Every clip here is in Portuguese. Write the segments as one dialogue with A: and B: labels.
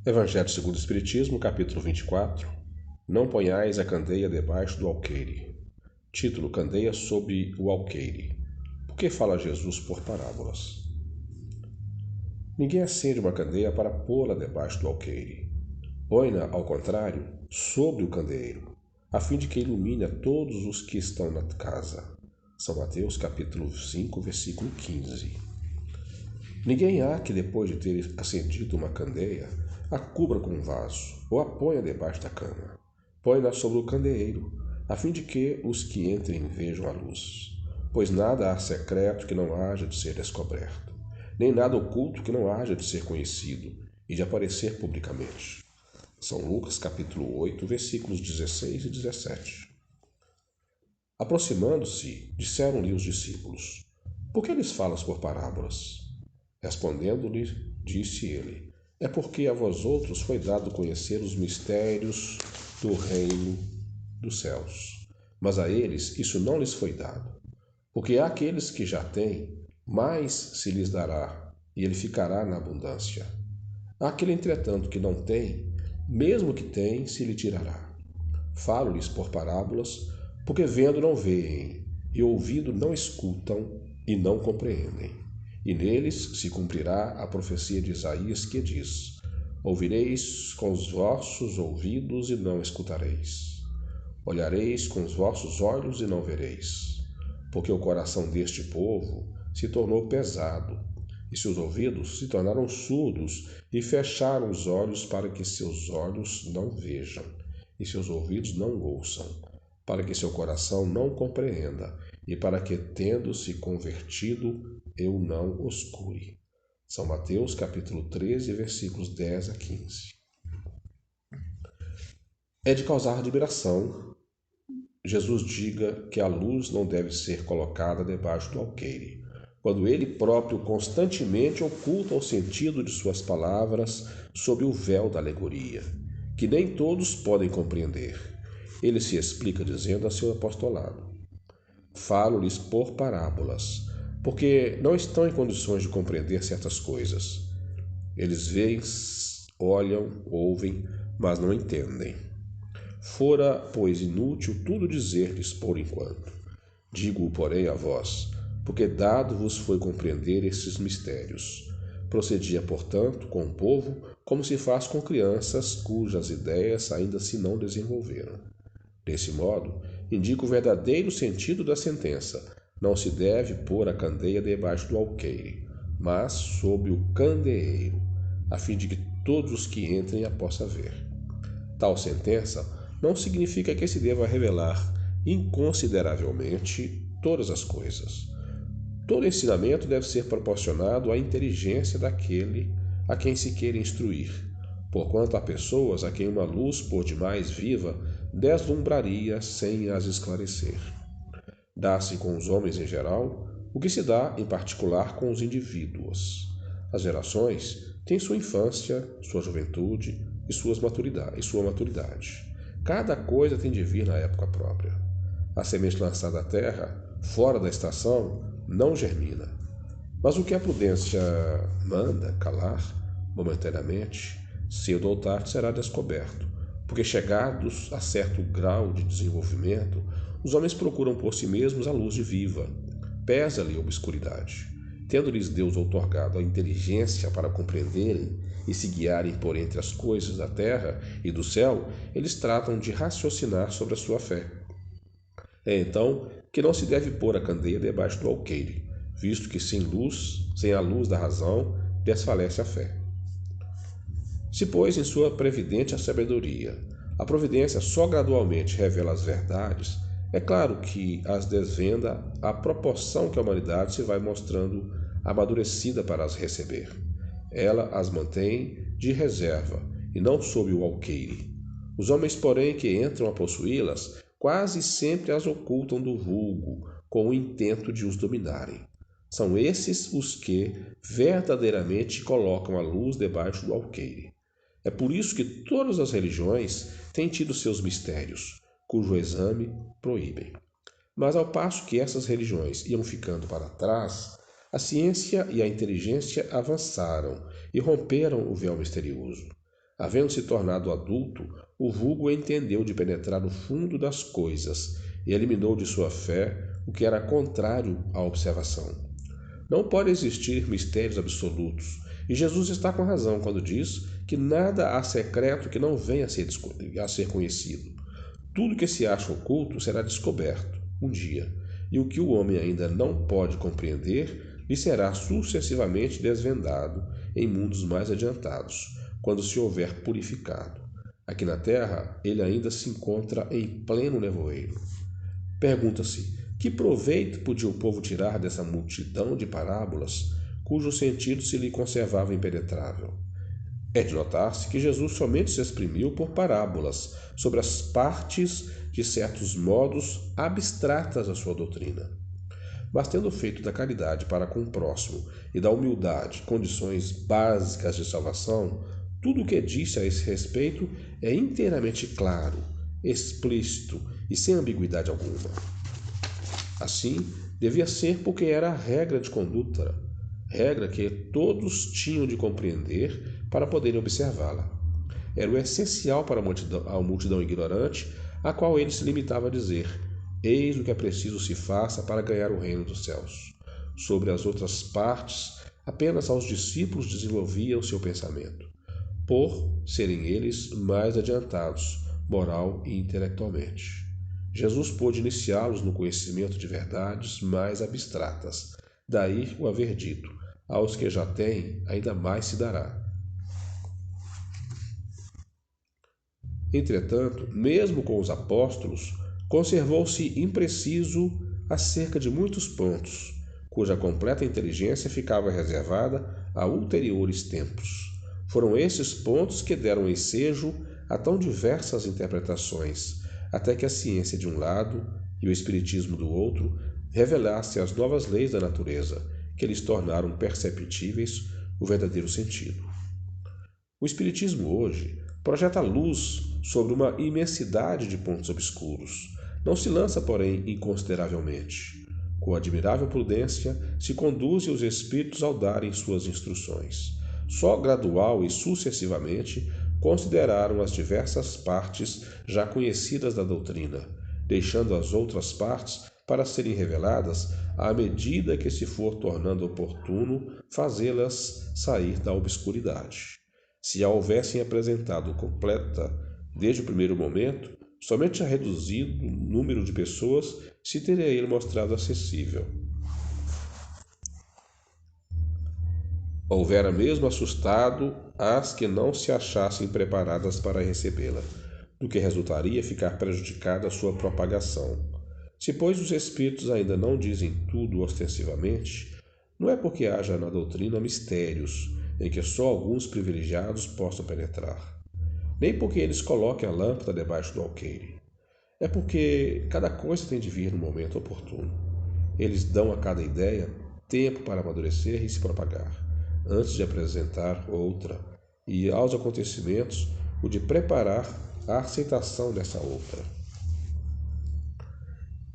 A: Evangelho segundo o Espiritismo, capítulo 24. Não ponhais a candeia debaixo do alqueire. Título: Candeia sob o alqueire. Por que fala Jesus por parábolas? Ninguém acende uma candeia para pô-la debaixo do alqueire. Põe-na, ao contrário, sobre o candeeiro, a fim de que ilumine a todos os que estão na casa. São Mateus, capítulo 5, versículo 15. Ninguém há que, depois de ter acendido uma candeia, a cubra com um vaso, ou a ponha debaixo da cama. Põe-na sobre o candeeiro, a fim de que os que entrem vejam a luz. Pois nada há secreto que não haja de ser descoberto, nem nada oculto que não haja de ser conhecido e de aparecer publicamente. São Lucas, capítulo 8, versículos 16 e 17. Aproximando-se, disseram-lhe os discípulos: Por que lhes falas por parábolas? Respondendo-lhe, disse ele: É porque a vós outros foi dado conhecer os mistérios do reino dos céus, mas a eles isso não lhes foi dado. Porque há aqueles que já têm, mais se lhes dará, e ele ficará na abundância. Há aquele, entretanto, que não tem, mesmo que tem, se lhe tirará. Falo-lhes por parábolas, porque vendo não veem, e ouvindo não escutam, e não compreendem. E neles se cumprirá a profecia de Isaías, que diz: Ouvireis com os vossos ouvidos e não escutareis. Olhareis com os vossos olhos e não vereis. Porque o coração deste povo se tornou pesado, e seus ouvidos se tornaram surdos, e fecharam os olhos para que seus olhos não vejam, e seus ouvidos não ouçam, para que seu coração não compreenda, e para que, tendo-se convertido, eu não os cure. São Mateus, capítulo 13, versículos 10 a 15. É de causar admiração Jesus diga que a luz não deve ser colocada debaixo do alqueire, quando ele próprio constantemente oculta o sentido de suas palavras sob o véu da alegoria, que nem todos podem compreender. Ele se explica dizendo a seu apostolado: Falo-lhes por parábolas, porque não estão em condições de compreender certas coisas. Eles veem, olham, ouvem, mas não entendem. Fora, pois, inútil tudo dizer-lhes por enquanto. Digo-o, porém, a vós, porque dado vos foi compreender esses mistérios. Procedia, portanto, com o povo como se faz com crianças cujas ideias ainda se não desenvolveram. Desse modo, indica o verdadeiro sentido da sentença: não se deve pôr a candeia debaixo do alqueire, mas sob o candeeiro, a fim de que todos os que entrem a possam ver. Tal sentença não significa que se deva revelar inconsideravelmente todas as coisas. Todo ensinamento deve ser proporcionado à inteligência daquele a quem se queira instruir, porquanto há pessoas a quem uma luz por demais viva deslumbraria sem as esclarecer. Dá-se com os homens em geral o que se dá em particular com os indivíduos. As gerações têm sua infância, sua juventude e sua maturidade. Cada coisa tem de vir na época própria. A semente lançada à terra, fora da estação, não germina. Mas o que a prudência manda calar, momentaneamente, cedo ou tarde será descoberto, porque chegados a certo grau de desenvolvimento, os homens procuram por si mesmos a luz viva. Pesa-lhe a obscuridade. Tendo-lhes Deus outorgado a inteligência para compreenderem e se guiarem por entre as coisas da terra e do céu, eles tratam de raciocinar sobre a sua fé. É então que não se deve pôr a candeia debaixo do alqueire, visto que sem a luz da razão, desfalece a fé. Se, pois, em sua previdente sabedoria, a providência só gradualmente revela as verdades, é claro que as desvenda à proporção que a humanidade se vai mostrando amadurecida para as receber. Ela as mantém de reserva, e não sob o alqueire. Os homens, porém, que entram a possuí-las, quase sempre as ocultam do vulgo, com o intento de os dominarem. São esses os que verdadeiramente colocam a luz debaixo do alqueire. É por isso que todas as religiões têm tido seus mistérios, cujo exame proíbem. Mas ao passo que essas religiões iam ficando para trás, a ciência e a inteligência avançaram e romperam o véu misterioso. Havendo se tornado adulto, o vulgo entendeu de penetrar no fundo das coisas e eliminou de sua fé o que era contrário à observação. Não pode existir mistérios absolutos, e Jesus está com razão quando diz que nada há secreto que não venha a ser conhecido. Tudo que se acha oculto será descoberto um dia, e o que o homem ainda não pode compreender lhe será sucessivamente desvendado em mundos mais adiantados, quando se houver purificado. Aqui na terra, ele ainda se encontra em pleno nevoeiro. Pergunta-se: que proveito podia o povo tirar dessa multidão de parábolas, cujo sentido se lhe conservava impenetrável? É de notar-se que Jesus somente se exprimiu por parábolas sobre as partes de certos modos abstratas da sua doutrina. Mas tendo feito da caridade para com o próximo e da humildade condições básicas de salvação, tudo o que disse a esse respeito é inteiramente claro, explícito e sem ambiguidade alguma. Assim, devia ser porque era a regra de conduta, regra que todos tinham de compreender para poderem observá-la. Era o essencial para a multidão ignorante, a qual ele se limitava a dizer: eis o que é preciso se faça para ganhar o reino dos céus. Sobre as outras partes, apenas aos discípulos desenvolvia o seu pensamento, por serem eles mais adiantados, moral e intelectualmente. Jesus pôde iniciá-los no conhecimento de verdades mais abstratas. Daí o haver dito: aos que já têm, ainda mais se dará. Entretanto, mesmo com os apóstolos, conservou-se impreciso acerca de muitos pontos, cuja completa inteligência ficava reservada a ulteriores tempos. Foram esses pontos que deram ensejo a tão diversas interpretações, até que a ciência de um lado e o espiritismo do outro revelassem as novas leis da natureza, que lhes tornaram perceptíveis o verdadeiro sentido. O espiritismo hoje projeta luz sobre uma imensidade de pontos obscuros. Não se lança, porém, inconsideravelmente. Com admirável prudência, se conduz os espíritos ao darem suas instruções. Só gradual e sucessivamente consideraram as diversas partes já conhecidas da doutrina, deixando as outras partes para serem reveladas à medida que se for tornando oportuno fazê-las sair da obscuridade. Se a houvessem apresentado completa desde o primeiro momento, somente a reduzido número de pessoas se teria ele mostrado acessível. Houvera mesmo assustado as que não se achassem preparadas para recebê-la, do que resultaria ficar prejudicada a sua propagação. Se, pois, os espíritos ainda não dizem tudo ostensivamente, não é porque haja na doutrina mistérios em que só alguns privilegiados possam penetrar, nem porque eles coloquem a lâmpada debaixo do alqueire. É porque cada coisa tem de vir no momento oportuno. Eles dão a cada ideia tempo para amadurecer e se propagar, antes de apresentar outra, e aos acontecimentos o de preparar a aceitação dessa outra.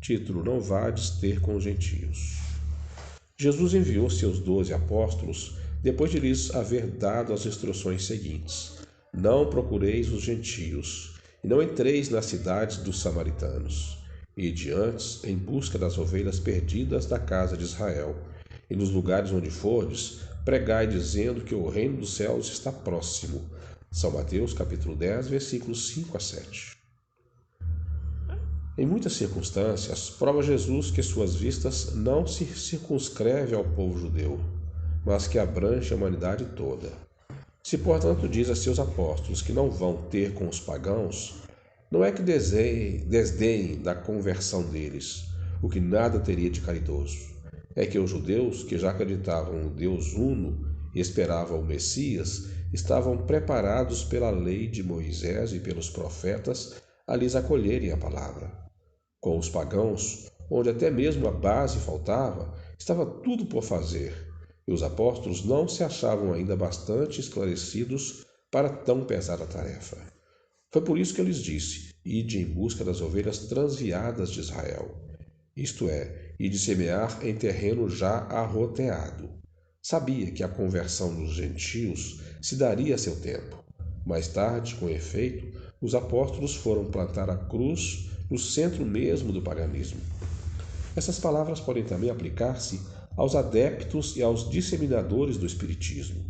A: Título: Não vades ter com os gentios. Jesus enviou seus 12 apóstolos depois de lhes haver dado as instruções seguintes: não procureis os gentios, e não entreis nas cidades dos samaritanos. Ide antes em busca das ovelhas perdidas da casa de Israel, e nos lugares onde fordes, pregai dizendo que o reino dos céus está próximo. São Mateus, capítulo 10, versículos 5 a 7. Em muitas circunstâncias, prova Jesus que suas vistas não se circunscreve ao povo judeu, mas que abrange a humanidade toda. Se, portanto, diz a seus apóstolos que não vão ter com os pagãos, não é que desdeem da conversão deles, o que nada teria de caridoso. É que os judeus, que já acreditavam no Deus uno e esperavam o Messias, estavam preparados pela lei de Moisés e pelos profetas a lhes acolherem a palavra. Com os pagãos, onde até mesmo a base faltava, estava tudo por fazer, e os apóstolos não se achavam ainda bastante esclarecidos para tão pesada tarefa. Foi por isso que eu lhes disse: ide em busca das ovelhas transviadas de Israel, isto é, ide semear em terreno já arroteado. Sabia que a conversão dos gentios se daria a seu tempo, Mais tarde, com efeito, os apóstolos foram plantar a cruz no centro mesmo do paganismo. Essas palavras podem também aplicar-se aos adeptos e aos disseminadores do espiritismo.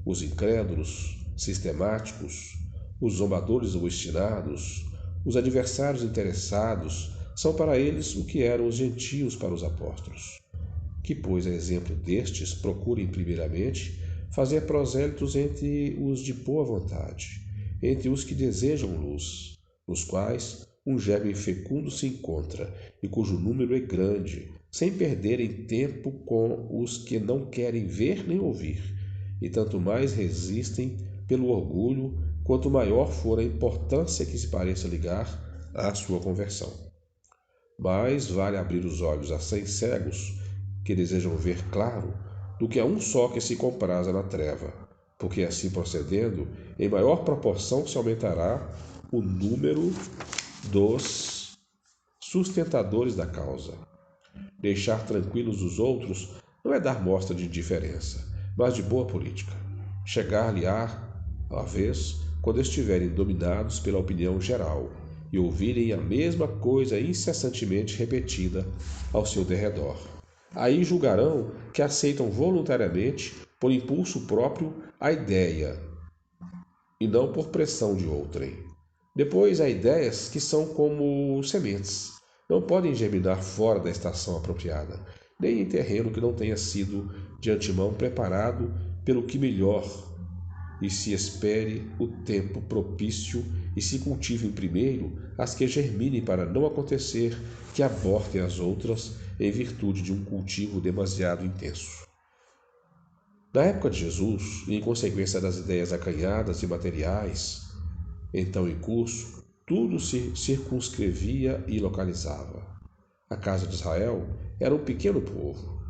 A: Os incrédulos, sistemáticos, os zombadores obstinados, os adversários interessados, são para eles o que eram os gentios para os apóstolos, que, pois, a exemplo destes, procurem primeiramente fazer prosélitos entre os de boa vontade, entre os que desejam luz, nos quais um germe fecundo se encontra e cujo número é grande, sem perderem tempo com os que não querem ver nem ouvir, e tanto mais resistem pelo orgulho, quanto maior for a importância que se pareça ligar à sua conversão. Mais vale abrir os olhos a 100 cegos que desejam ver claro, do que a um só que se compraza na treva, porque assim procedendo, em maior proporção se aumentará o número dos sustentadores da causa. Deixar tranquilos os outros não é dar mostra de indiferença, mas de boa política. Chegar-lhe-á a vez quando estiverem dominados pela opinião geral e ouvirem a mesma coisa incessantemente repetida ao seu derredor. Aí julgarão que aceitam voluntariamente, por impulso próprio, a ideia, e não por pressão de outrem. Depois há ideias que são como sementes. Não podem germinar fora da estação apropriada, nem em terreno que não tenha sido de antemão preparado pelo que melhor, e se espere o tempo propício e se cultivem primeiro as que germinem, para não acontecer que abortem as outras em virtude de um cultivo demasiado intenso. Na época de Jesus, e em consequência das ideias acanhadas e materiais, então em curso, tudo se circunscrevia e localizava. A casa de Israel era um pequeno povo.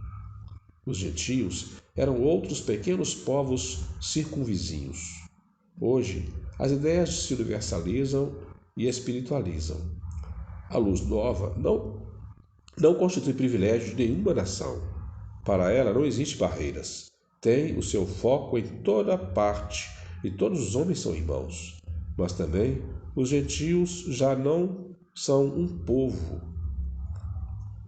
A: Os gentios eram outros pequenos povos circunvizinhos. Hoje, as ideias se universalizam e espiritualizam. A luz nova não constitui privilégio de nenhuma nação. Para ela não existem barreiras. Tem o seu foco em toda parte e todos os homens são irmãos. Mas também os gentios já não são um povo,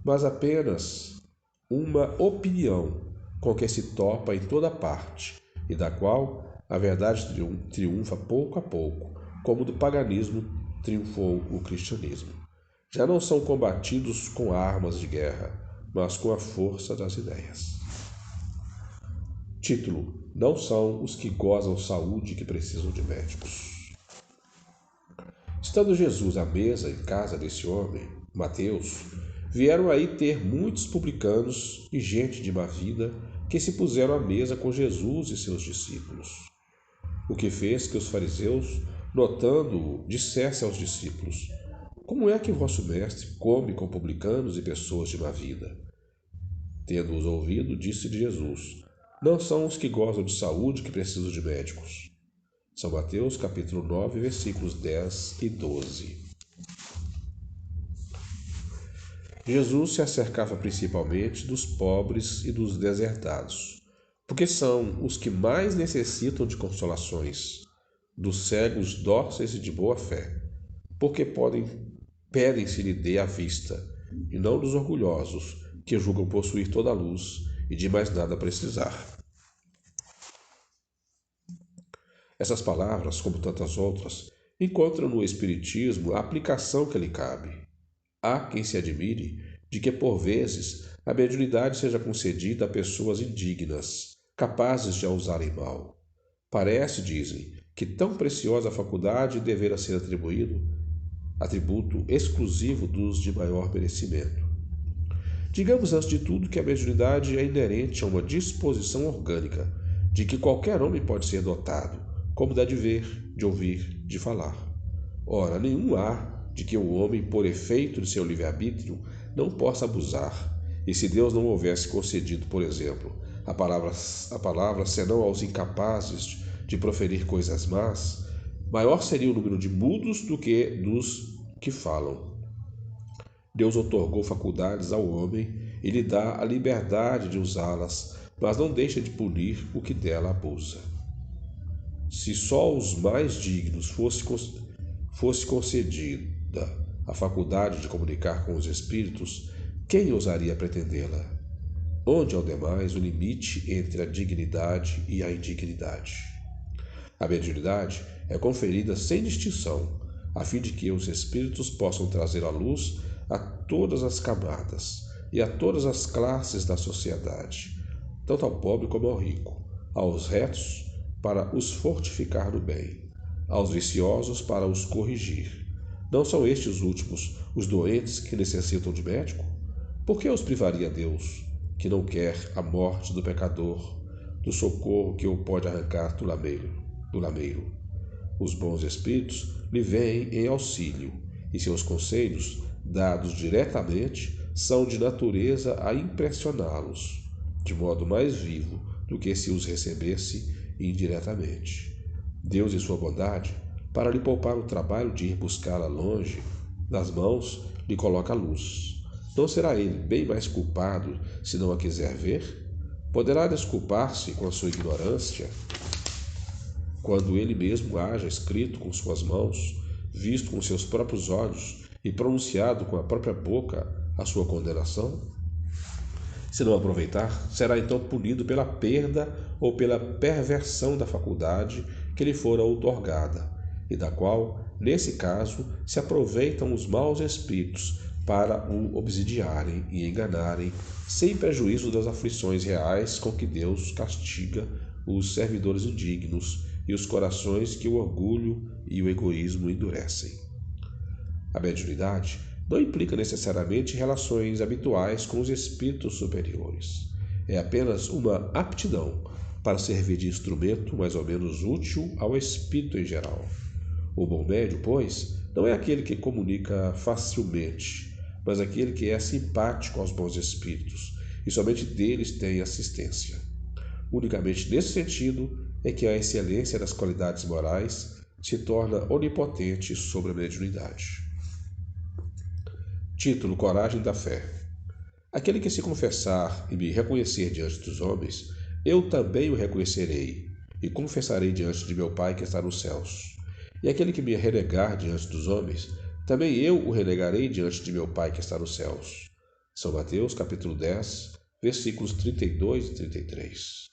A: mas apenas uma opinião com que se topa em toda parte e da qual a verdade triunfa pouco a pouco, como do paganismo triunfou o cristianismo. Já não são combatidos com armas de guerra, mas com a força das ideias. Título: não são os que gozam saúde que precisam de médicos. Estando Jesus à mesa em casa desse homem, Mateus, vieram aí ter muitos publicanos e gente de má vida que se puseram à mesa com Jesus e seus discípulos. O que fez que os fariseus, notando-o, dissessem aos discípulos: como é que vosso mestre come com publicanos e pessoas de má vida? Tendo-os ouvido, disse-lhe Jesus: não são os que gozam de saúde que precisam de médicos. São Mateus, capítulo 9, versículos 10 e 12. Jesus se acercava principalmente dos pobres e dos deserdados, porque são os que mais necessitam de consolações, dos cegos dóceis e de boa fé, porque pedem se lhe dê a vista, e não dos orgulhosos, que julgam possuir toda a luz e de mais nada precisar. Essas palavras, como tantas outras, encontram no Espiritismo a aplicação que lhe cabe. Há quem se admire de que, por vezes, a mediunidade seja concedida a pessoas indignas, capazes de a usarem mal. Parece, dizem, que tão preciosa faculdade devera ser atributo exclusivo dos de maior merecimento. Digamos, antes de tudo, que a mediunidade é inerente a uma disposição orgânica, de que qualquer homem pode ser dotado, como dá de ver, de ouvir, de falar. Ora, nenhum há de que o homem, por efeito de seu livre-arbítrio, não possa abusar, e se Deus não houvesse concedido, por exemplo, a palavra senão aos incapazes de proferir coisas más, maior seria o número de mudos do que dos que falam. Deus outorgou faculdades ao homem e lhe dá a liberdade de usá-las, mas não deixa de punir o que dela abusa. Se Se só aos mais dignos fosse concedida a faculdade de comunicar com os espíritos, quem ousaria pretendê-la? Onde, ao demais, o limite entre a dignidade e a indignidade? A mediunidade é conferida sem distinção, a fim de que os espíritos possam trazer à luz a todas as camadas e a todas as classes da sociedade, tanto ao pobre como ao rico, aos retos para os fortificar no bem, aos viciosos para os corrigir. Não são estes últimos os doentes que necessitam de médico? Por que os privaria Deus, que não quer a morte do pecador, do socorro que o pode arrancar do lameiro? Os bons espíritos lhe vêm em auxílio, e seus conselhos, dados diretamente, são de natureza a impressioná-los, de modo mais vivo do que se os recebesse indiretamente. Deus, em sua bondade, para lhe poupar o trabalho de ir buscá-la longe das mãos, lhe coloca a luz. Não será ele bem mais culpado se não a quiser ver? Poderá desculpar-se com a sua ignorância quando ele mesmo haja escrito com suas mãos, visto com seus próprios olhos e pronunciado com a própria boca a sua condenação? Se não aproveitar, será então punido pela perda ou pela perversão da faculdade que lhe fora outorgada, e da qual, nesse caso, se aproveitam os maus espíritos para o obsidiarem e enganarem, sem prejuízo das aflições reais com que Deus castiga os servidores indignos e os corações que o orgulho e o egoísmo endurecem. A mediunidade não implica necessariamente relações habituais com os espíritos superiores. É apenas uma aptidão para servir de instrumento mais ou menos útil ao espírito em geral. O bom médium, pois, não é aquele que comunica facilmente, mas aquele que é simpático aos bons espíritos e somente deles tem assistência. Unicamente nesse sentido é que a excelência das qualidades morais se torna onipotente sobre a mediunidade. Título: Coragem da Fé. Aquele que se confessar e me reconhecer diante dos homens, eu também o reconhecerei e confessarei diante de meu Pai que está nos céus. E aquele que me renegar diante dos homens, também eu o renegarei diante de meu Pai que está nos céus. São Mateus, capítulo 10, versículos 32 e 33.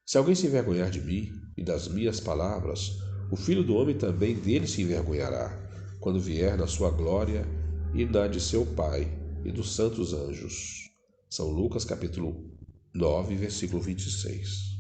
A: Se alguém se envergonhar de mim e das minhas palavras, o Filho do Homem também dele se envergonhará, quando vier na sua glória e na de seu Pai e dos santos anjos. São Lucas, capítulo 9, versículo 26.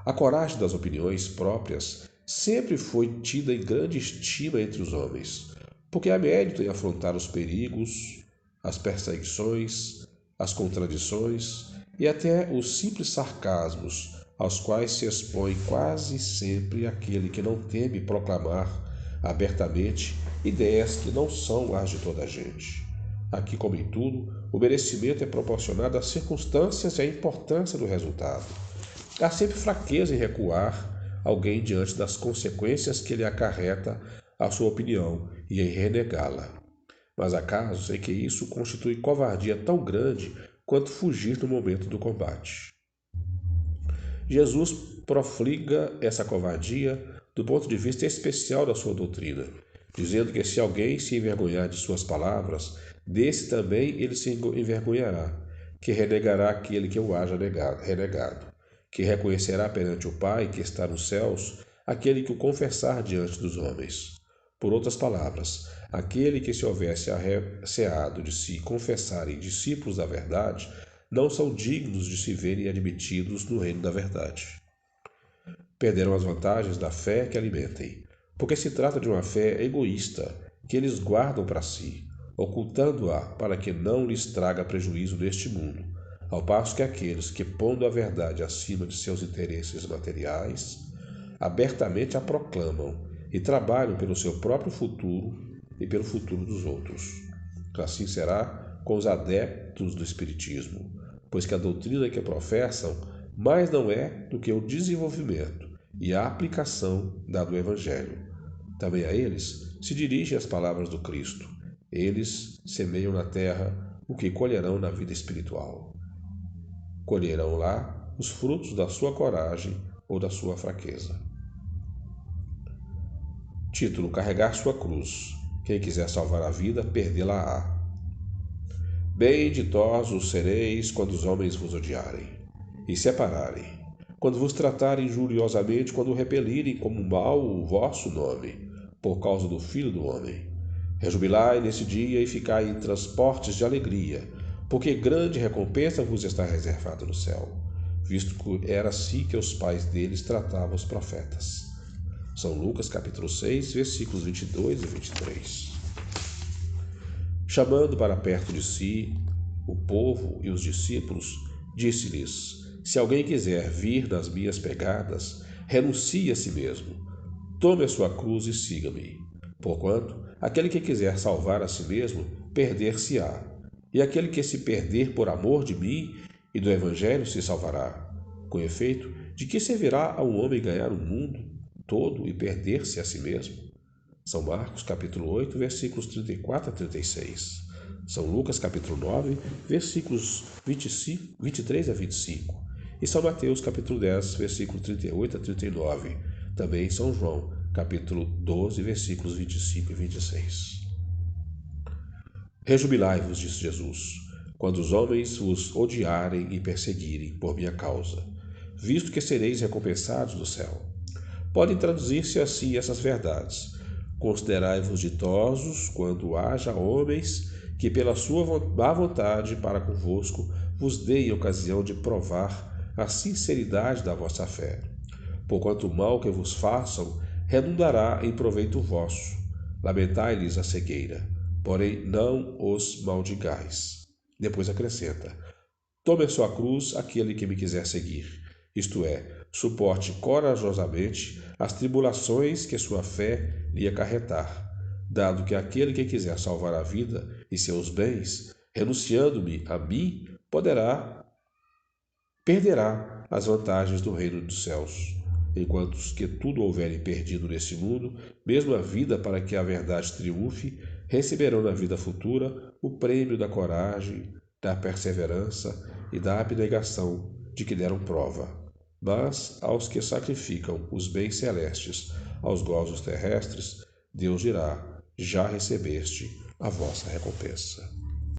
A: A coragem das opiniões próprias sempre foi tida em grande estima entre os homens, porque há mérito em afrontar os perigos, as perseguições, as contradições e até os simples sarcasmos aos quais se expõe quase sempre aquele que não teme proclamar abertamente ideias que não são as de toda a gente. Aqui, como em tudo, o merecimento é proporcionado às circunstâncias e à importância do resultado. Há sempre fraqueza em recuar alguém diante das consequências que lhe acarreta a sua opinião e em renegá-la. Mas há casos em que isso constitui covardia tão grande quanto fugir no momento do combate. Jesus profliga essa covardia do ponto de vista especial da sua doutrina, dizendo que se alguém se envergonhar de suas palavras, desse também ele se envergonhará, que renegará aquele que o haja renegado, que reconhecerá perante o Pai que está nos céus aquele que o confessar diante dos homens. Por outras palavras, aquele que se houvesse arreceado de se confessarem discípulos da verdade, não são dignos de se verem admitidos no reino da verdade. Perderam as vantagens da fé que alimentem, porque se trata de uma fé egoísta que eles guardam para si, ocultando-a para que não lhes traga prejuízo neste mundo, ao passo que aqueles que, pondo a verdade acima de seus interesses materiais, abertamente a proclamam e trabalham pelo seu próprio futuro e pelo futuro dos outros. Assim será com os adeptos do Espiritismo, pois que a doutrina que professam mais não é do que o desenvolvimento e a aplicação do Evangelho. Também a eles se dirigem as palavras do Cristo. Eles semeiam na terra o que colherão na vida espiritual. Colherão lá os frutos da sua coragem ou da sua fraqueza. Título: Carregar sua cruz. Quem quiser salvar a vida, perdê-la-á. Bem-ditosos sereis quando os homens vos odiarem e separarem, quando vos tratarem injuriosamente, quando repelirem como mal o vosso nome, por causa do Filho do Homem. Rejubilai nesse dia e ficai em transportes de alegria, porque grande recompensa vos está reservada no céu, visto que era assim que os pais deles tratavam os profetas. São Lucas capítulo 6, versículos 22 e 23. Chamando para perto de si o povo e os discípulos, disse-lhes: Se alguém quiser vir nas minhas pegadas, renuncie a si mesmo, tome a sua cruz e siga-me. Porquanto, aquele que quiser salvar a si mesmo, perder-se-á, e aquele que se perder por amor de mim e do Evangelho se salvará. Com efeito, de que servirá a um homem ganhar o mundo todo e perder-se a si mesmo? São Marcos capítulo 8, versículos 34 a 36. São Lucas capítulo 9, versículos 23 a 25. E São Mateus capítulo 10, versículo 38 a 39. Também São João capítulo 12, versículos 25 e 26. Rejubilai-vos, disse Jesus, quando os homens vos odiarem e perseguirem por minha causa, visto que sereis recompensados do céu. Podem traduzir-se assim essas verdades: considerai-vos ditosos quando haja homens que pela sua má vontade para convosco vos deem ocasião de provar a sinceridade da vossa fé. Porquanto o mal que vos façam redundará em proveito vosso. Lamentai-lhes a cegueira, porém não os maldigais. Depois acrescenta: tome a sua cruz aquele que me quiser seguir, isto é, suporte corajosamente as tribulações que sua fé lhe acarretar, dado que aquele que quiser salvar a vida e seus bens, renunciando-me a mim, perderá as vantagens do reino dos céus. Enquanto os que tudo houverem perdido nesse mundo, mesmo a vida para que a verdade triunfe, receberão na vida futura o prêmio da coragem, da perseverança e da abnegação de que deram prova. Mas aos que sacrificam os bens celestes aos gozos terrestres, Deus dirá: já recebeste a vossa recompensa.